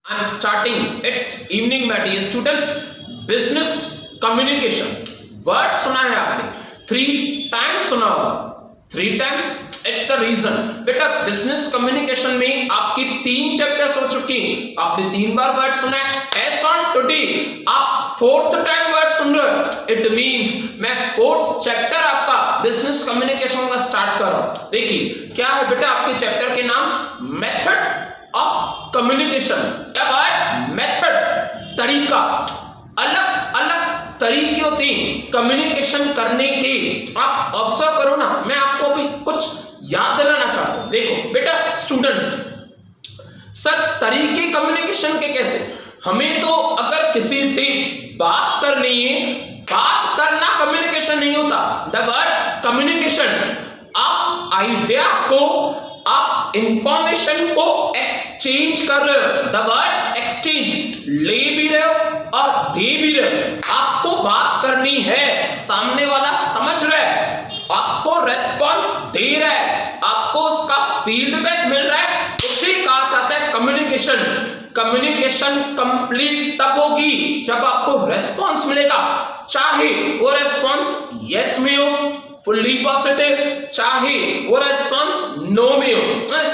I'm starting its evening में dear students business communication word सुना है आपने 3 times सुना होगा 3 times it's the reason बेटा business communication में आपकी 3 chapters हो चुकी आपने 3 बार word सुना है as on today आप 4th time word सुन रहे हो it means मैं 4th chapter आपका business communication का start कर रहा हूं देखिए क्या है बेटा आपके chapter के नाम method ऑफ कम्युनिकेशन मेथड तरीका अलग अलग तरीके होते हैं कम्युनिकेशन करने के आप ऑब्जर्व करो ना मैं आपको अभी कुछ याद दिलाना चाहता हूं देखो बेटा स्टूडेंट्स सर तरीके कम्युनिकेशन के कैसे हमें तो अगर किसी से बात करनी है बात करना कम्युनिकेशन नहीं होता द वर्ड कम्युनिकेशन आप आइडिया को आप इंफॉर्मेशन को एक्सचेंज कर रहे हो द वर्ड एक्सचेंज ले भी रहे हो और दे भी रहे हो आपको बात करनी है सामने वाला समझ रहा है आपको रेस्पॉन्स दे रहा है आपको उसका फीडबैक मिल रहा है उसे कहा जाता है कम्युनिकेशन कम्युनिकेशन कंप्लीट तब होगी जब आपको रेस्पॉन्स मिलेगा चाहे वो रेस्पॉन्स यस में हो फुल्ली पॉजिटिव चाहे वो रेस्पॉन्स नो में हो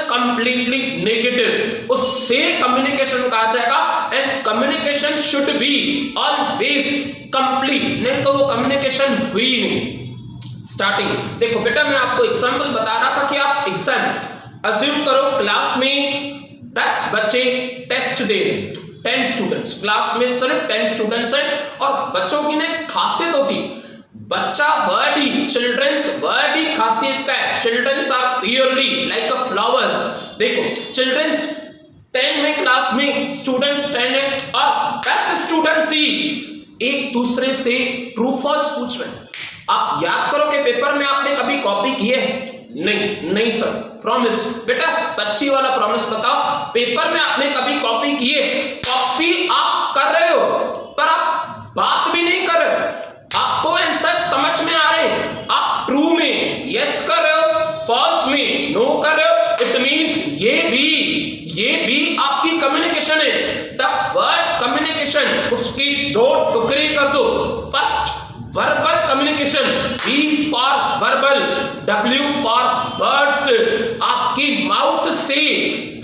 कंप्लीटली नेगेटिव उससे कम्युनिकेशन कहा जाएगा and communication should be always complete नहीं तो वो कम्युनिकेशन हुई नहीं स्टार्टिंग देखो बेटा मैं आपको एग्जांपल बता रहा था कि आप एग्जाम्स अज्यूम करो क्लास में 10 बच्चे टेस्ट दे रहे 10 स्टूडेंट्स क्लास में सिर्फ 10 स्टूडेंट्स हैं और बच्चों की ना खासियत होती बच्चा वर्ड ही चिल्ड्रंस वर्ड ही खासियत का है childrens are purely like a flowers देखो चिल्ड्रंस 10 है क्लास में स्टूडेंट्स 10 है और 10 स्टूडेंट्स ही एक दूसरे से ट्रू फॉल्स पूछ रहे हैं आप याद करो कि पेपर में आपने कभी कॉपी की है नहीं सर प्रॉमिस बेटा सच्ची वाला प्रॉमिस बताओ पेपर में आपने कभी कॉपी की है कॉपी आप कर रहे हो पर आप बात भी नहीं कर रहे हो आपको आंसर समझ में आ रहे आप ट्रू में यस कर रहे हो फॉल्स में नो कर रहे हो इट मींस ये भी आपकी कम्युनिकेशन है द वर्ड कम्युनिकेशन उसकी 2 टुकड़े कर दो first verbal communication V for verbal W for words आपकी माउथ से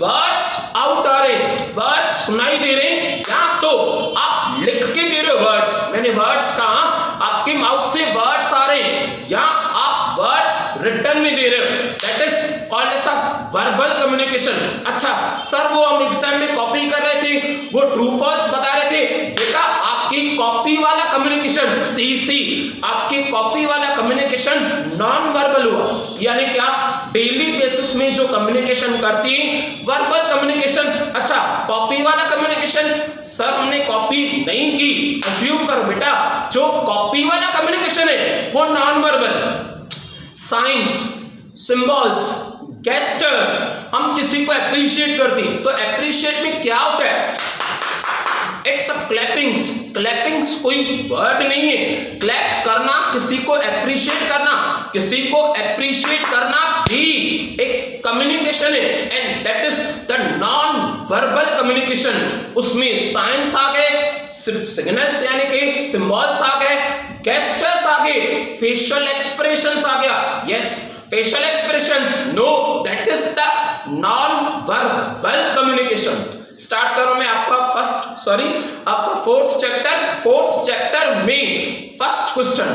वर्ड्स आउट आ रहे वर्ड्स सुनाई दे रहे या तो आप लिख के दे रहे हो वर्ड्स मैंने वर्ड्स कहा आपके माउथ से वर्ड्स आ रहे या आप वर्ड्स रिटर्न में दे रहे हो that is called as a verbal communication अच्छा सर वो हम एग्जाम में कॉपी कर रहे थे वो ट्रू फॉल्स बता रहे थे बेटा आपकी कॉपी वाला कम्युनिकेशन CC आपके कॉपी वाला कम्युनिकेशन नॉन वर्बल हुआ यानी क्या डेली बेसिस में जो कम्युनिकेशन करती है वर्बल कम्युनिकेशन अच्छा कॉपी वाला कम्युनिकेशन सर हमने कॉपी नहीं की अज्यूम करो बेटा जो कॉपी वाला कम्युनिकेशन है वो non verbal science symbols gestures हम किसी को अप्रिशिएट करते हैं तो अप्रिशिएट में क्या होता है इट्स अ क्लैपिंग्स कोई वर्ड नहीं है क्लैप करना किसी को अप्रिशिएट करना भी एक कम्युनिकेशन है and that is the non verbal communication उसमें साइंस आ गए सिग्नल्स यानी कि सिंबल्स आ गए गेस्टर्स आ गए फेशियल एक्सप्रेशंस आ गया yes facial expressions know that is the non verbal communication start करो मैं आपका आपका 4th चैप्टर में फर्स्ट क्वेश्चन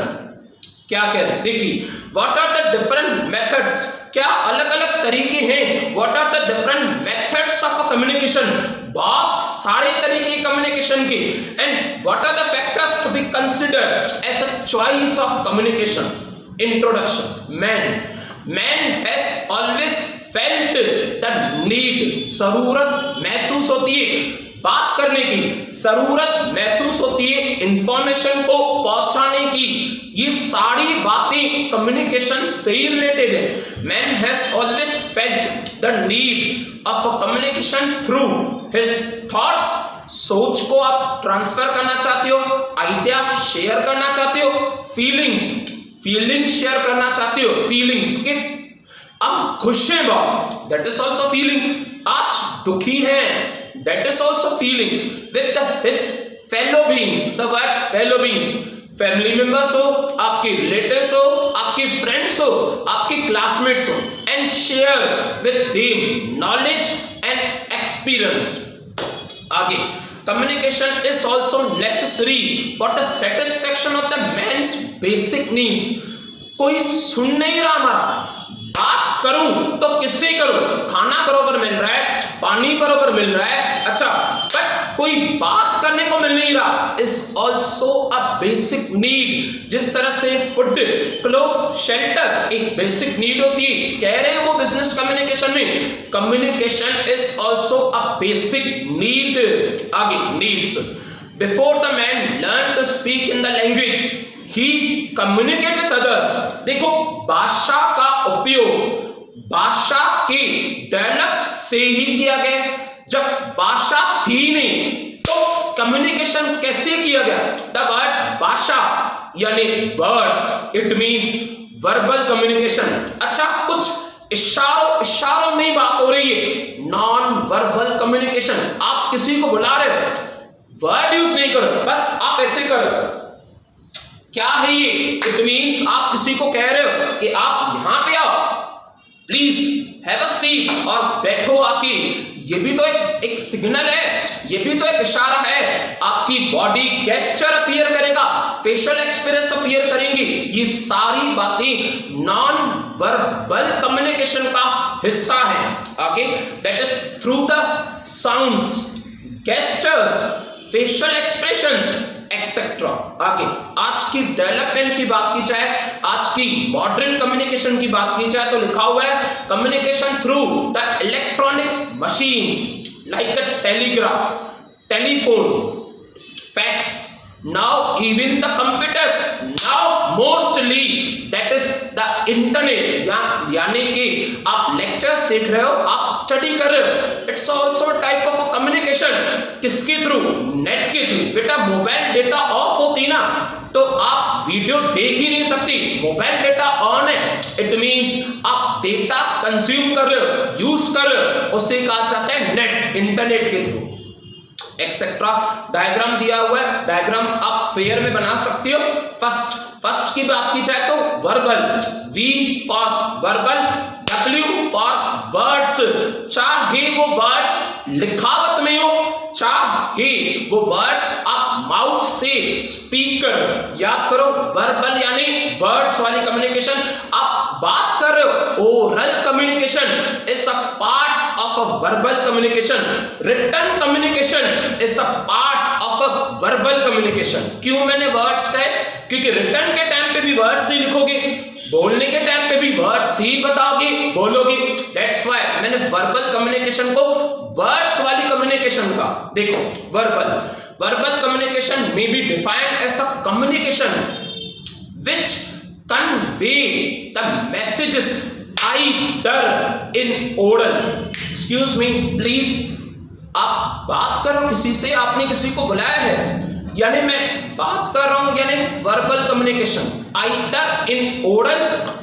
क्या कह रहे हैं देखिए what are the different methods क्या अलग अलग तरीके हैं what are the different methods of communication बहुत सारे तरीके कम्युनिकेशन के and what are the factors to be considered as a choice of communication introduction man has always felt the need जरूरत महसूस होती है बात करने की जरूरत महसूस होती है इंफॉर्मेशन को पहुंचाने की ये सारी बातें कम्युनिकेशन से ही रिलेटेड है man has always felt the need of a communication through his thoughts सोच को आप ट्रांसफर करना चाहते हो आइडिया शेयर करना चाहते हो फीलिंग्स शेयर करना चाहते हो फीलिंग्स के अब खुश हैं बहुत दैट इज ऑल्सो फीलिंग आज दुखी है that is also feeling with his fellow beings. The word fellow beings, family members हो, आपके रिलेटिव्स हो, आपके फ्रेंड्स हो, आपके क्लासमेट्स हो, and share with them knowledge and experience. आगे, communication is also necessary for the satisfaction of the man's basic needs. कोई सुन नहीं रहा हमारा, बात करूं तो किससे करूं? खाना बरोबर मिल रहा है, पानी बरोबर मिल रहा है, अच्छा, बट कोई बात करने को मिल नहीं रहा. Is also a basic need. जिस तरह से फूड, क्लोथ, शेल्टर एक बेसिक नीड होती है, कह रहे हैं वो बिजनेस कम्युनिकेशन में, communication is also a basic need. आगे, needs. Before the man learn to speak in the language, he communicate with others. देखो, भाषा का उपयोग भाषा के डेवलप से ही किया गया. जब भाषा थी नहीं तो कम्युनिकेशन कैसे किया गया? द वर्ड भाषा यानी words, it means verbal communication. अच्छा, कुछ इशारों में बात हो रही है, नॉन वर्बल कम्युनिकेशन. आप किसी को बुला रहे हो, वर्ड यूज नहीं करो, बस आप ऐसे करो. क्या है ये? इट मींस आप किसी को कह रहे हो कि आप यहां पे आओ, प्लीज हैव अ सीट, और बैठो आके. ये भी तो एक सिग्नल है, ये भी तो एक इशारा है. आपकी बॉडी गेस्चर अपीयर करेगा, फेशियल एक्सप्रेस अपीयर करेंगी. ये सारी बातें नॉन वर्बल कम्युनिकेशन का हिस्सा है. आगे, that is through the sounds, gestures, facial expressions etcetera. आगे, आज की डेवलपमेंट की बात की जाए, आज की मॉडर्न कम्युनिकेशन की बात की जाए तो लिखा हुआ है communication through the electronic machines like the telegraph, telephone, fax, now even the computers, now mostly that is the internet. यानी कि आप लेक्चर्स देख रहे हो, आप स्टडी कर रहे हो, it's also type of a communication. किसके थ्रू? नेट के थ्रू. बेटा, मोबाइल डेटा ऑफ होती ना तो आप वीडियो देख ही नहीं सकती. मोबाइल डेटा ऑन है, इट मींस आप डेटा कंज्यूम कर रहे हो, यूज कर रहे हो, उसे कहा जाता है नेट, इंटरनेट के थ्रू, एक्सेट्रा. डायग्राम दिया हुआ है, डायग्राम आप फेयर में बना सकती हो. फर्स्ट की बात की जाए तो verbal, V for verbal, W for words. चाहे वो वर्ड्स लिखावट में हो, चाहे वो वर्ड्स आप माउथ से स्पीक करो. याद करो, वर्बल यानी वर्ड्स वाली कम्युनिकेशन. आप बात कर रहे हो, oral communication is a part of a verbal communication. Written communication is a part of a verbal communication. क्यों मैंने वर्ड्स कहे? क्योंकि रिटन के टाइम पे भी वर्ड्स ही लिखोगे, बोलने के टाइम पे भी वर्ड्स ही बताओगे, बोलोगे. दैट्स व्हाई मैंने वर्बल कम्युनिकेशन को वर्ड्स वाली कम्युनिकेशन का. देखो, verbal communication may be defined as a communication which convey the messages either in oral. Excuse me, please. आप बात करो किसी से, आपने किसी को बुलाया है, यानी मैं बात कर रहा हूं, यानी verbal communication either in oral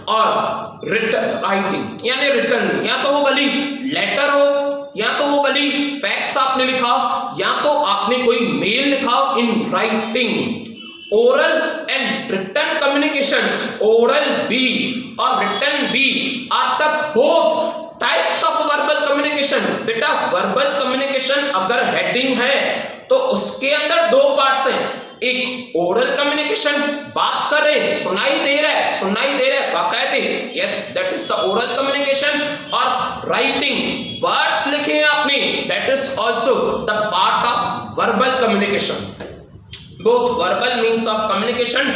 और रिटन, राइटिंग यानी रिटन. या तो वो भली लेटर हो, या तो वो भली फैक्स आपने लिखा हो, या तो आपने कोई मेल लिखा हो in writing. Oral and written communications, oral बी और रिटन बी are the both types of verbal communication. बेटा, वर्बल कम्युनिकेशन अगर हेडिंग है तो उसके अंदर दो पार्ट्स हैं. एक ओरल कम्युनिकेशन, बात कर रहे हैं, सुनाई दे रहा है बाकायदे, yes, that is the oral communication. और राइटिंग, वर्ड्स लिखे हैं आपने, that is also the part of verbal communication. Both verbal means of communication,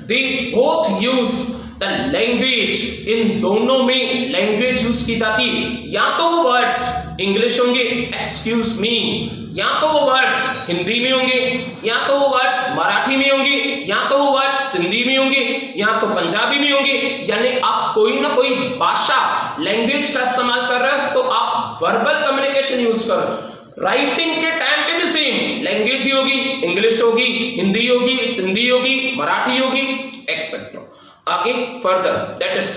they both use the language. इन दोनों में लैंग्वेज यूज की जाती है. या तो वो वर्ड्स इंग्लिश होंगे, एक्सक्यूज मी, या तो वो वर्ड हिंदी में होंगे, या तो वो वर्ड मराठी में होंगे, या तो वो वर्ड सिंधी में होंगे, या तो पंजाबी में होंगे. यानी आप कोई ना कोई भाषा, लैंग्वेज का इस्तेमाल कर रहे हो तो आप वर्बल कम्युनिकेशन यूज करो. राइटिंग के टाइम पे भी सेम लैंग्वेज ही होगी, इंग्लिश होगी, हिंदी होगी, सिंधी होगी, मराठी होगी, एक्सेट्रा. आगे फर्दर, दैट इज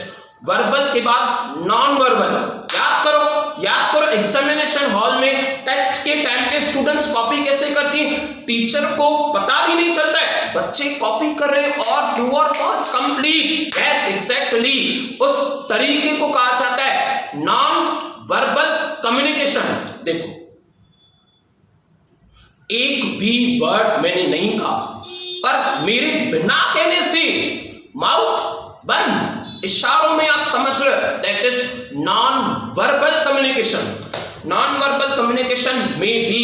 वर्बल के बाद नॉन वर्बल. याद करो, याद करो एग्जामिनेशन हॉल में टेस्ट के टाइम पे स्टूडेंट्स कॉपी कैसे करती हैं, टीचर को पता भी नहीं चलता है बच्चे कॉपी कर रहे हैं और ट्रू और फॉल्स कंप्लीट। यस एग्जैक्टली, उस तरीके को कहा जाता है नॉन वर्बल कम्युनिकेशन। देखो एक भी वर्ड मैंने नहीं कहा, पर मेरे बिना कहने से माउथ बंद इशारों में आप समझ रहे हो, that is non verbal communication. Non verbal communication may be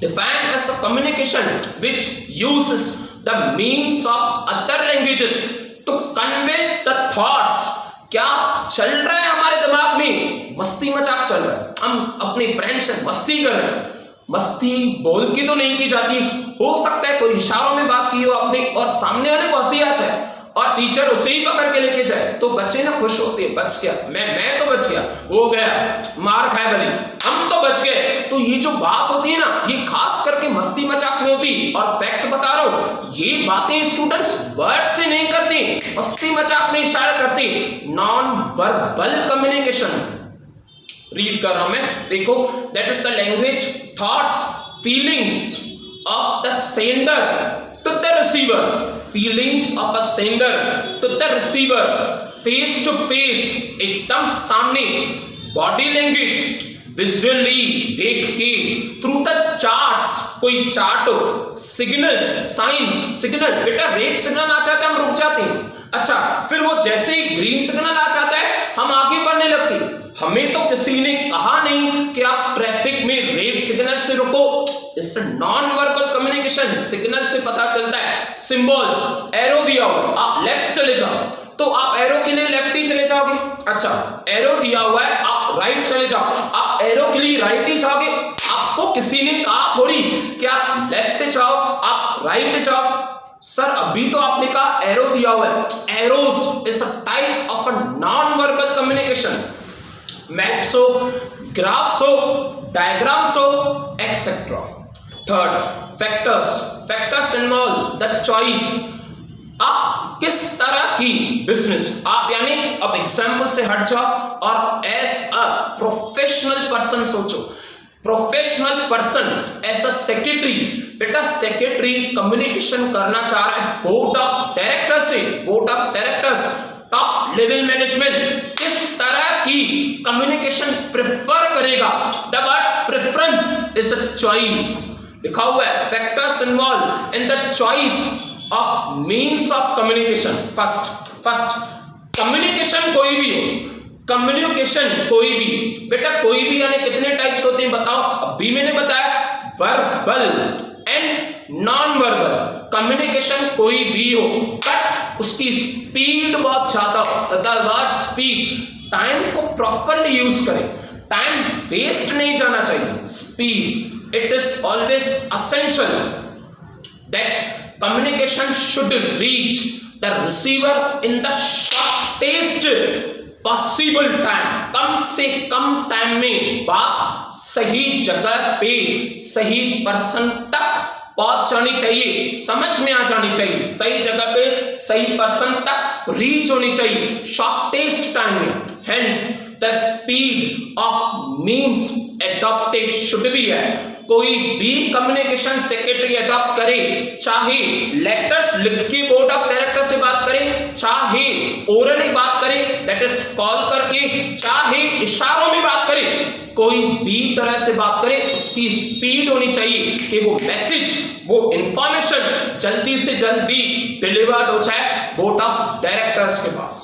defined as a communication which uses the means of other languages to convey the thoughts। क्या चल रहा है हमारे दिमाग में, मस्ती मजाक चल रहा है, हम अपने फ्रेंड से मस्ती कर रहे हैं, मस्ती बोल के तो नहीं की जाती, हो सकता है कोई इशारों में बात की हो आपने और सामने वाले को हंसी आ जाए और टीचर उसे ही पकड़ के लेके जाए तो बच्चे ना खुश होते हैं, बच गया, मैं तो बच गया, हो गया मार खाए भले हम तो बच गए। तो ये जो बात होती है ना, ये खास करके मस्ती मजाक में होती, और फैक्ट बता रहा हूं ये बातें स्टूडेंट्स वर्ड से नहीं करती, मस्ती मजाक में इशारा करती, नॉन वर्बल कम्युनिकेशन। रीड कर रहा हूं मैं, देखो that is the language, thoughts, feelings of the sender to the receiver, feelings of a sender to the receiver, face to face एकदम सामने, बॉडी लैंग्वेज विजुअली देख के, थ्रू द चार्ट्स, कोई चार्ट हो, सिग्नल्स, साइंस, सिग्नल, बेटा red signal आ जाता है हम रुक जाते हैं, अच्छा फिर वो जैसे ही ग्रीन सिग्नल आ जाता है हम आगे बढ़ने लगते हैं। हमें तो किसी ने कहा नहीं कि आप ट्रैफिक में रेड सिग्नल से रुको, इससे नॉन वर्बल कम्युनिकेशन, सिग्नल से पता चलता है, सिंबल्स, एरो दिया हुआ आप लेफ्ट चले जाओ तो आप एरो के लिए लेफ्ट ही चले जाओगे, अच्छा एरो दिया हुआ है आप राइट चले जाओ, आप एरो के लिए राइट ही जाओगे, आपको किसी ने कहा थोड़ी कि आप लेफ्ट जाओ आप राइट जाओ। सर अभी तो आपने कहा एरो दिया हुआ है, arrows is a type of a non verbal communication, maps हो, ग्राफ्स हो, डायग्राम्स हो, etcetera. Third factors, factors involve the choice, आप किस तरह की बिजनेस, आप यानी अब एग्जाम्पल से हट जाओ और एज अ प्रोफेशनल पर्सन सोचो, professional person as a secretary, बेटा सेक्रेटरी कम्युनिकेशन करना चाह रहा है बोर्ड ऑफ डायरेक्टर से, board of directors, top level management, किस तरह की कम्युनिकेशन प्रेफर करेगा, the word preference is a choice, लिखा हुआ है factors involve in the choice of means of communication. First communication कोई भी हो, कम्युनिकेशन कोई भी, बेटा कोई भी यानी कितने टाइप्स होते हैं बताओ, अभी मैंने बताया verbal and non verbal, communication कोई भी हो बट उसकी स्पीड बहुत ज्यादा हो, द वर्ड स्पीड, टाइम को प्रॉपरली यूज करें, टाइम वेस्ट नहीं जाना चाहिए, speed, it is always essential that communication should reach the receiver in the shortest possible time, कम से कम टाइम में बात सही जगह पे सही पर्सन तक पहुंच जानी चाहिए, समझ में आ जानी चाहिए, सही जगह पे सही पर्सन तक रीच होनी चाहिए शॉर्टेस्ट टाइम में, hence the speed of means adopted should be है। कोई भी कम्युनिकेशन सेक्रेटरी अडॉप्ट करे, चाहे लेटर्स लिख के बोर्ड ऑफ डायरेक्टर से बात करे, चाहे ओरली बात करे दैट इज कॉल करके, चाहे इशारों में बात करे, कोई भी तरह से बात करे उसकी स्पीड होनी चाहिए कि वो मैसेज, वो इंफॉर्मेशन जल्दी से जल्दी डिलीवर्ड हो जाए बोर्ड ऑफ डायरेक्टर्स के पास।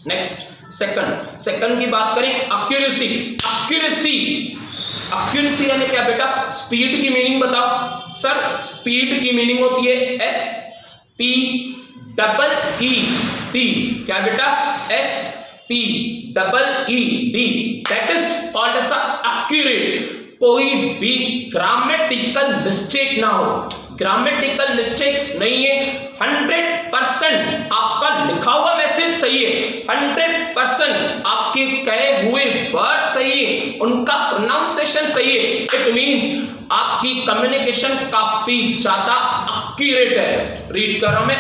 नेक्स्ट सेकंड की बात करें, एक्यूरेसी, एक्यूरेसी यानी क्या बेटा, स्पीड की मीनिंग बताओ। सर स्पीड की मीनिंग होती है SPEED, क्या बेटा, SPEED, that is called as accurate. कोई भी ग्रामेटिकल मिस्टेक ना हो, ग्रामेटिकल मिस्टेक्स नहीं है, 100% आपका लिखा हुआ मैसेज सही है, 100% आपके कहे हुए वर्ड सही है, उनका प्रोनाउंसिएशन सही है, इट मींस आपकी कम्युनिकेशन काफी ज्यादा एक्यूरेट है। रीड कर रहा हूं मैं,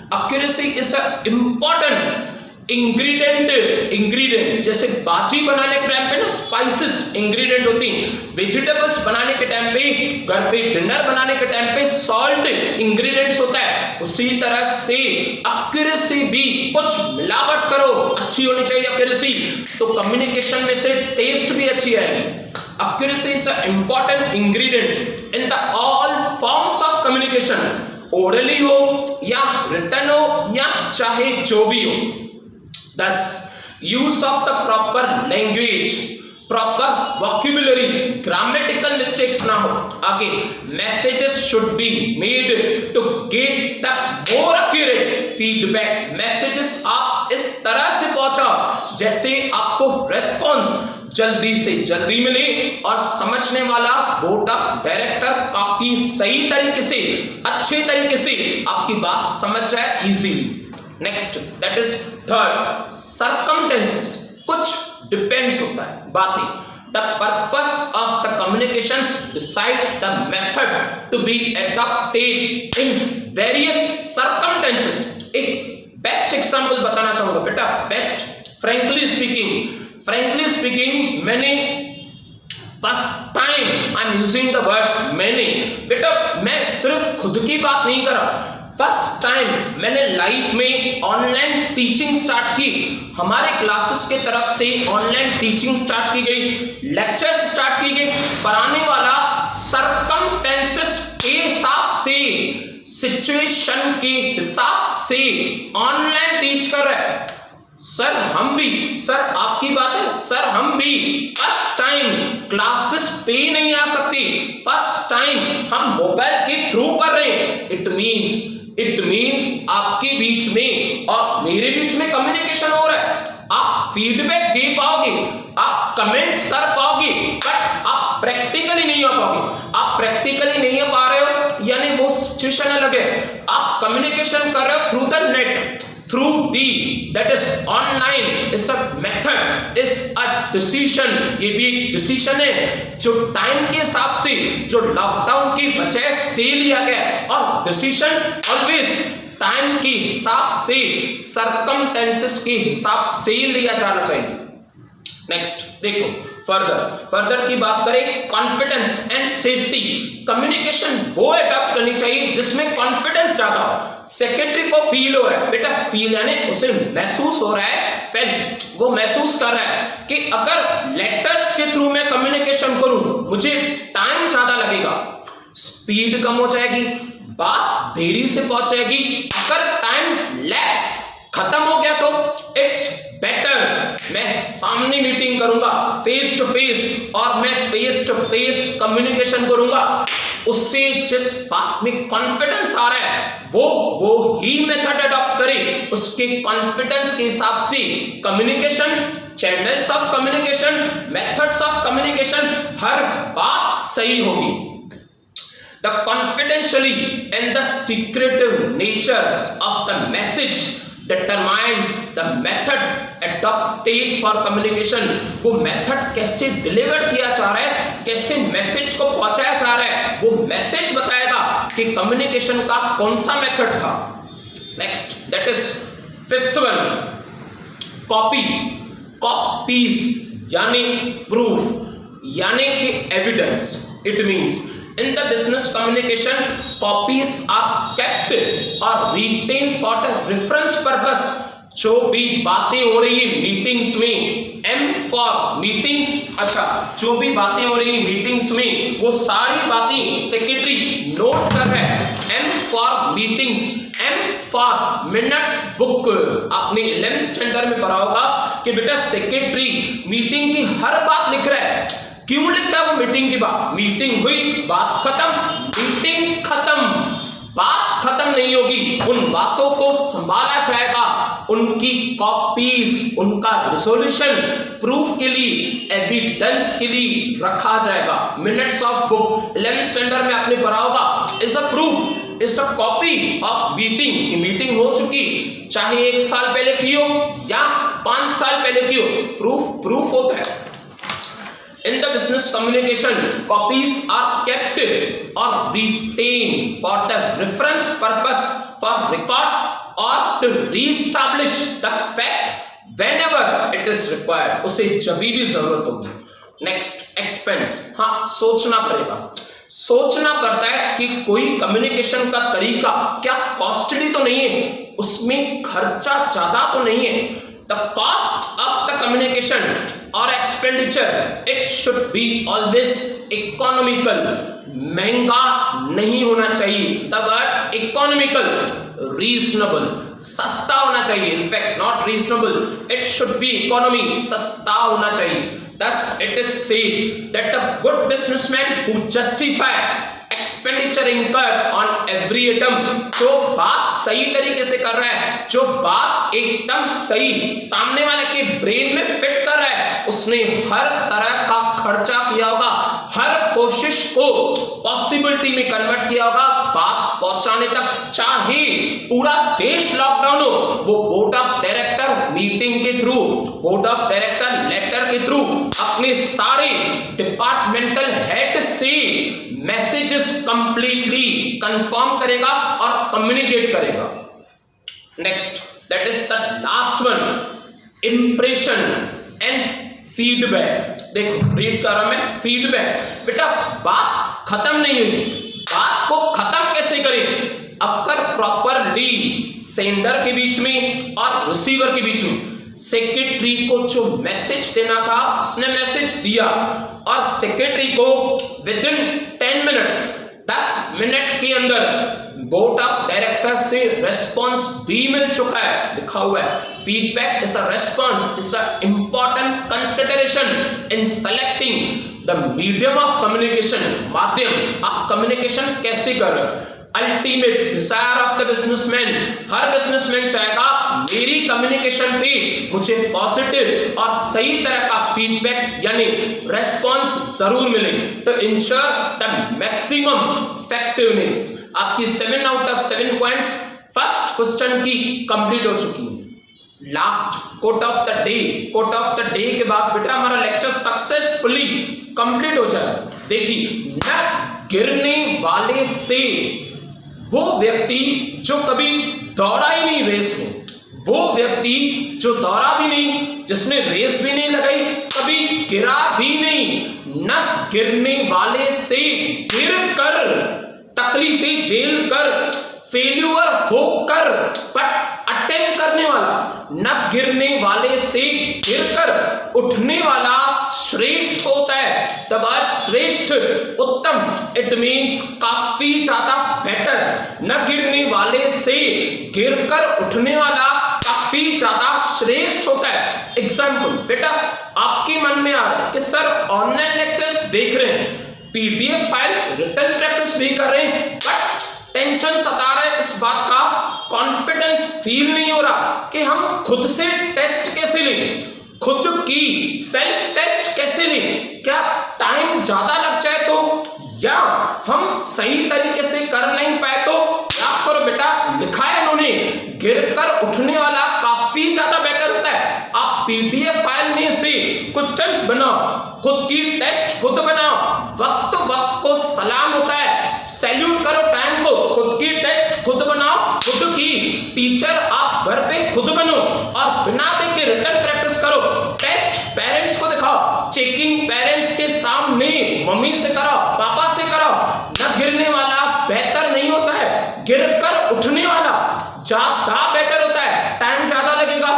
accuracy is a important ingredient जैसे भाजी बनाने के टाइम पे ना स्पाइसेस इंग्रेडिएंट होती हैं, वेजिटेबल्स बनाने के टाइम पे, घर पे डिनर बनाने के टाइम पे सॉल्ट इंग्रेडिएंट्स होता है। उसी तरह से एक्यूरेसी भी, कुछ मिलावट करो, अच्छी होनी चाहिए एक्यूरेसी, तो कम्युनिकेशन में से टेस्ट भी अच्छी आएगी। Accuracy is a important ingredients in the all forms of communication, orally हो या रिटन हो या चाहे जो भी हो। Thus, use of the proper language, proper vocabulary, grammatical mistakes ना हो। आगे messages should be made to get the more accurate feedback। messages आप इस तरह से पहुंचाओ जैसे आपको response जल्दी से जल्दी मिले और समझने वाला बोर्ड ऑफ डायरेक्टर काफी सही तरीके से, अच्छे तरीके से आपकी बात समझ जाए easily. Next that is third, circumstances, कुछ डिपेंड्स होता है बातें। The purpose of the communications decide the method to be adopted in various circumstances. एक बेस्ट एग्जांपल बताना चाहूंगा बेटा, बेस्ट फ्रेंकली स्पीकिंग मैंने first time I am using the word मैंने, बेटा मैं सिर्फ खुद की बात नहीं कर रहा, फर्स्ट टाइम मैंने लाइफ में ऑनलाइन टीचिंग स्टार्ट की, हमारे क्लासेस के तरफ से ऑनलाइन टीचिंग स्टार्ट की गई, लेक्चर्स स्टार्ट की गई, पढ़ाने वाला सरकमटेंसेस के हिसाब से, सिचुएशन के हिसाब से ऑनलाइन टीच कर रहा है। सर हम भी, सर आपकी बात है, सर हम भी फर्स्ट टाइम क्लासेस पे नहीं आ सकती, फर्स्ट टाइम हम मोबाइल के थ्रू पढ़ रहे हैं। इट मीन्स आपके बीच में और मेरे बीच में कम्युनिकेशन हो रहा है, आप फीडबैक दे पाओगे, आप कमेंट्स कर पाओगे, बट आप प्रैक्टिकली नहीं हो पाओगे। आप प्रैक्टिकली नहीं हो पा रहे हो यानी वो सिचुएशन अलग है, आप कम्युनिकेशन कर रहे हो through the net, through the that is online is a method, is a decision। ये भी डिसीजन है जो टाइम के हिसाब से, जो लॉकडाउन की वजह से लिया गया, और डिसीजन ऑलवेज टाइम के हिसाब से, सर्कमटेंसेस के हिसाब से लिया जाना चाहिए। नेक्स्ट देखो फर्दर की बात करें, कॉन्फिडेंस एंड सेफ्टी। कम्युनिकेशन वो अडॉप्ट करनी चाहिए जिसमें कॉन्फिडेंस ज्यादा हो, सेक्रेटरी को फील हो रहा है, बेटा फील यानी उसे महसूस हो रहा है, फेल्ट, वो महसूस कर रहा है कि अगर लेटर्स के थ्रू मैं कम्युनिकेशन करूं मुझे टाइम ज्यादा लगेगा, स्पीड कम हो जाएगी, बात देरी से पहुंचेगी, अगर टाइम लैप्स खत्म हो गया तो इट्स बेटर मैं सामने मीटिंग करूंगा फेस टू फेस, और मैं फेस टू फेस कम्युनिकेशन करूंगा, उससे जिस बात में कॉन्फिडेंस आ रहा है वो ही मेथड अडॉप्ट करे, उसके कॉन्फिडेंस के हिसाब से communication, channels of communication, methods of communication, हर बात सही होगी। The confidentially and the secretive nature of the message determines the method adopted for communication। वो मेथड कैसे डिलीवर किया जा रहा है, कैसे मैसेज को पहुंचाया जा रहा है, वो मैसेज बताएगा कि कम्युनिकेशन का कौन सा मेथड था। Next that is fifth one, copies यानी प्रूफ यानी कि evidence. It means in the business communication copies are kept or retained for the reference purpose। जो भी बातें हो रही है मीटिंग्स में, M फॉर मीटिंग्स, अच्छा जो भी बातें हो रही है मीटिंग्स में वो सारी बातें सेक्रेटरी नोट कर रहा है। M for meetings, M for minutes book. आपने 11th स्टैंडर्ड में पढ़ा होगा कि बेटा सेक्रेटरी मीटिंग की हर बात लिख रहा है। क्यों लिखता है वो मीटिंग की बात? मीटिंग हुई, बात खत्म, मीटिंग खत्म, बात खत्म नहीं होगी, उन बातों को संभाला जाएगा, उनकी कॉपीज, उनका रिजोल्यूशन प्रूफ के लिए, एविडेंस के लिए रखा जाएगा। Minutes of book 11th standard में आपने पढ़ा होगा, is a proof, is a copy of meeting. की मीटिंग हो चुकी, चाहे 1 साल पहले की हो या 5 साल पहले की हो, प्रूफ होता है। In the business communication, copies are kept or retained for the reference purpose, for record or to re-establish the fact whenever it is required, उसे जब भी जरूरत होगी। Next, expense. हाँ, सोचना पड़ेगा। सोचना पड़ता है कि कोई कम्युनिकेशन का तरीका क्या कॉस्टली तो नहीं है, उसमें खर्चा ज्यादा तो नहीं है। The cost of the communication और expenditure it should be always economical, महंगा नहीं होना चाहिए। द वर्ड इकोनॉमिकल, रीजनेबल, सस्ता होना चाहिए। In fact not reasonable, it should B economy, सस्ता होना चाहिए। Thus, it is said that a good businessman who justify expenditure incurred on every item, जो बात सही तरीके से कर रहा है, जो बात एकदम सही सामने वाले के ब्रेन में फिट कर रहा है, उसने हर तरह का खर्चा किया होगा, हर कोशिश को पॉसिबिलिटी में कन्वर्ट किया होगा बात पहुंचाने तक। चाहे पूरा देश लॉकडाउन हो, वो बोर्ड ऑफ डायरेक्टर मीटिंग के through, board of director letter के थ्रू अपने सारे डिपार्टमेंटल हेड से मैसेजेस कंप्लीटली कंफर्म करेगा और कम्युनिकेट करेगा। Next, that is the last one, impression and feedback. देखो रीड कर रहा मैं, फीडबैक। बेटा बात खत्म नहीं हुई, बात को खत्म कैसे करें? अगर प्रॉपरली सेंडर के बीच में और रिसीवर के बीच में, सेक्रेटरी को जो मैसेज देना था उसने मैसेज दिया और सेक्रेटरी को विद इन 10 मिनट्स, 10 मिनट के अंदर बोर्ड ऑफ डायरेक्टर से रेस्पॉन्स भी मिल चुका है, लिखा हुआ है feedback is a response, is a important consideration in selecting the medium of communication. माध्यम, आप कम्युनिकेशन कैसे कर रहे हो? Ultimate desire of the businessman, her businessman चाहेगा मेरी कम्युनिकेशन पे मुझे पॉजिटिव और सही तरह का फीडबैक यानी रेस्पॉन्स जरूर मिले to ensure the maximum effectiveness. आपकी 7 out of 7 points first question की कंप्लीट हो चुकी है। Last quote of the day, quote of the day के बाद बेटा हमारा लेक्चर सक्सेसफुली कंप्लीट हो जाए। देखिए, न गिरने वाले से वो व्यक्ति जो कभी दौड़ा ही नहीं रेस में, वो व्यक्ति जो दौड़ा भी नहीं, जिसने रेस भी नहीं लगाई, कभी गिरा भी नहीं। न गिरने वाले से गिर कर, तकलीफें झेल कर, फेल्यूर होकर बट अटेम्प्ट करने वाला, न गिरने वाले से गिरकर उठने वाला श्रेष्ठ होता है। द वर्ड श्रेष्ठ, उत्तम, इट मींस काफी ज्यादा बेटर। न गिरने वाले से गिरकर उठने वाला काफी ज्यादा श्रेष्ठ होता है। एग्जाम्पल, बेटा आपके मन में आ रहा है कि सर ऑनलाइन लेक्चर्स देख रहे हैं, पीडीएफ फाइल रिटन प्रैक्टिस भी कर रहे हैं, बट टेंशन सता रहा है इस बात का, कॉन्फिडेंस फील नहीं हो रहा कि हम खुद से टेस्ट कैसे लें, खुद की सेल्फ टेस्ट कैसे लें, क्या टाइम ज्यादा लग जाए तो, या हम सही तरीके से कर नहीं पाए तो। याद करो बेटा, लिखा है इन्होंने, गिरकर उठने वाला काफी ज्यादा बेटर होता है। आप पीडीएफ फाइल में से क्वेश्चंस बनाओ, खुद की टेस्ट खुद बनाओ, वक्त वक्त को सलाम होता है, सैल्यूट करो टाइम को, खुद की टेस्ट खुद बनाओ, खुद की टीचर आप घर पे खुद बनो और बिना देख के रिटन प्रैक्टिस करो। टेस्ट पेरेंट्स को दिखाओ, चेकिंग पेरेंट्स के सामने मम्मी से कराओ, पापा से कराओ। न गिरने वाला बेहतर नहीं होता है, गिरकर उठने वाला ज्यादा बेटर होता है। टाइम ज्यादा लगेगा,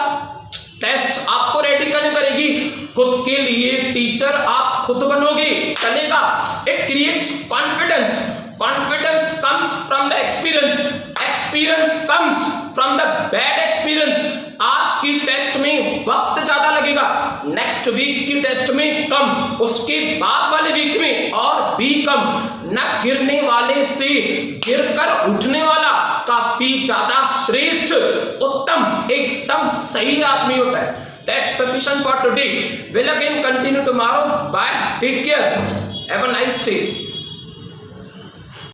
टेस्ट आपको रेडी करनी पड़ेगी, खुद के लिए टीचर आप खुद बनोगे, चलेगा। It creates confidence, confidence comes from the experience, experience comes from the bad experience. आज की टेस्ट में वक्त ज्यादा लगेगा, नेक्स्ट वीक की टेस्ट में कम, उसके बाद वाले वीक में और भी कम। न गिरने वाले से गिरकर उठने वाला काफी ज्यादा श्रेष्ठ, उत्तम, एकदम सही आदमी होता है। That's sufficient for today. We'll again continue tomorrow. Bye. Take care. Have a nice day.